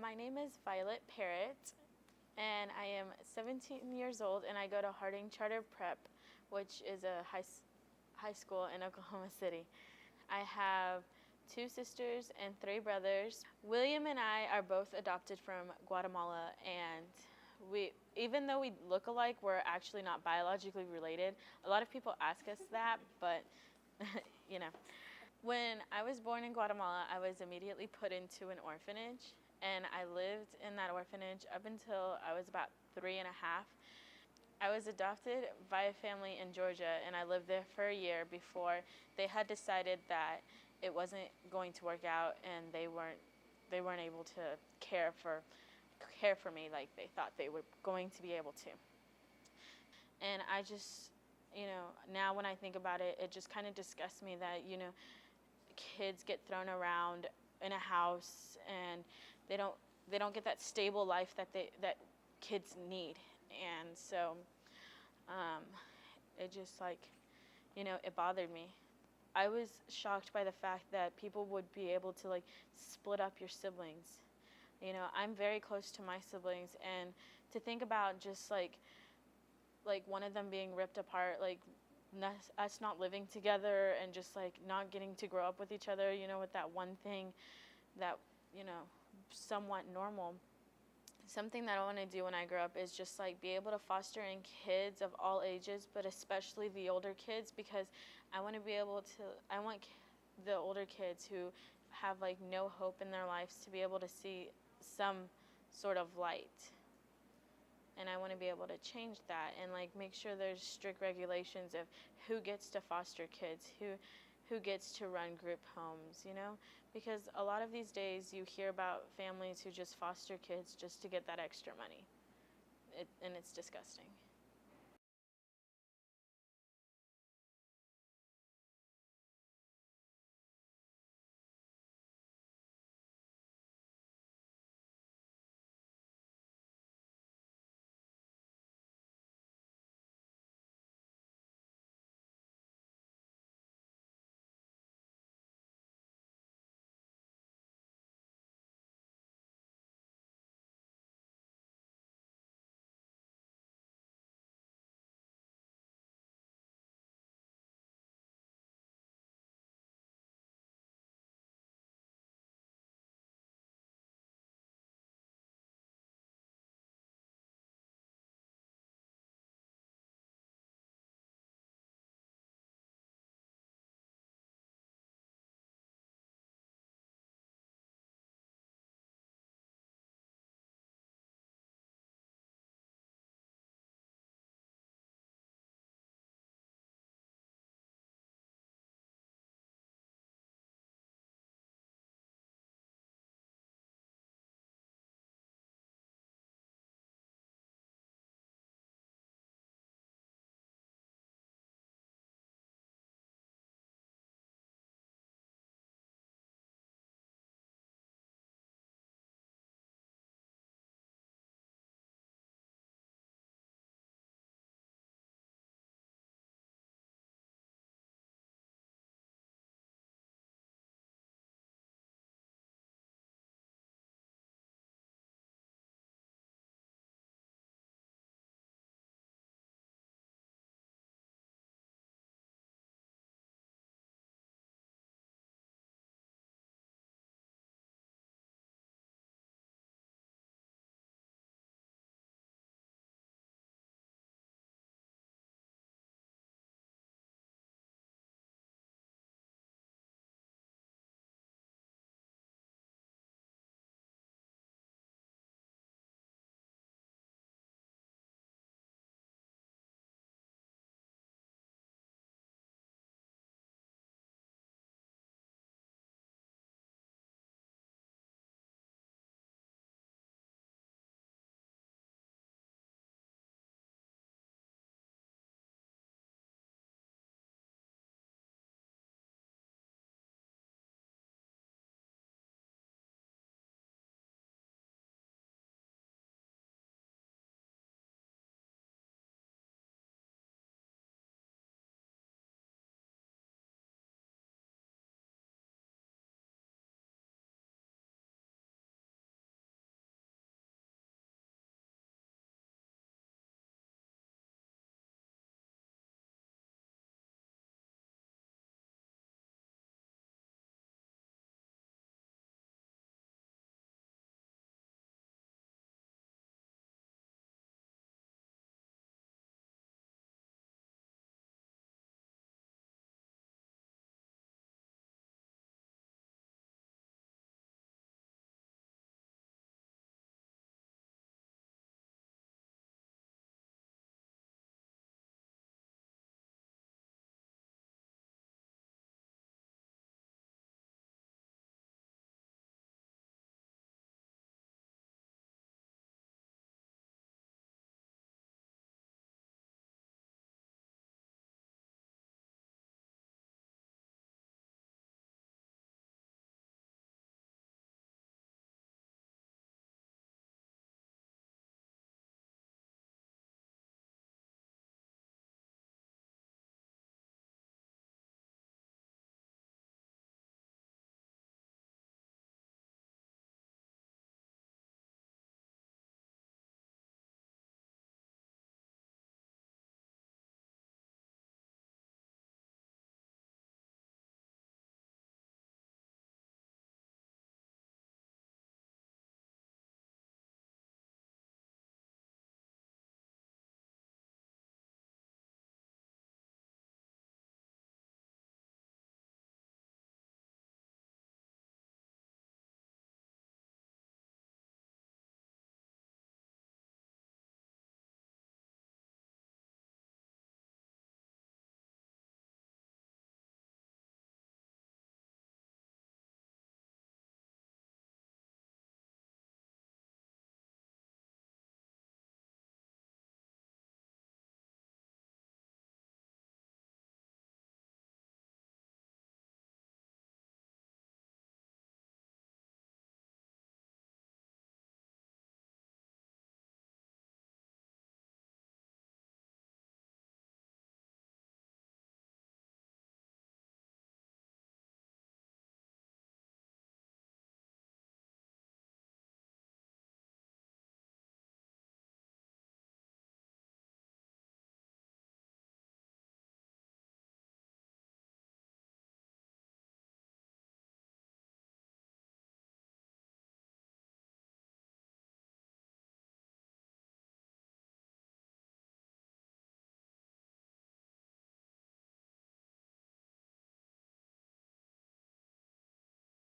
My name is Violet Parrott, and I am 17 years old, and I go to Harding Charter Prep, which is a high school in Oklahoma City. I have two sisters and three brothers. William and I are both adopted from Guatemala, and even though we look alike, we're actually not biologically related. A lot of people ask us that, but you know. When I was born in Guatemala, I was immediately put into an orphanage, and I lived in that orphanage up until I was about 3.5. I was adopted by a family in Georgia, and I lived there for a year before they had decided that it wasn't going to work out, and they weren't able to care for me like they thought they were going to be able to. And I just, now when I think about it, it just kind of disgusts me that, kids get thrown around in a house and they don't get that stable life that kids need. And so it just it bothered me. I was shocked by the fact that people would be able to split up your siblings. I'm very close to my siblings, and to think about just one of them being ripped apart, us not living together and just not getting to grow up with each other, with that one thing that, somewhat normal. Something that I want to do when I grow up is just be able to foster in kids of all ages, but especially the older kids, because I want the older kids who have no hope in their lives to be able to see some sort of light. And I want to be able to change that and make sure there's strict regulations of who gets to foster kids, who gets to run group homes, because a lot of these days you hear about families who just foster kids just to get that extra money, and it's disgusting.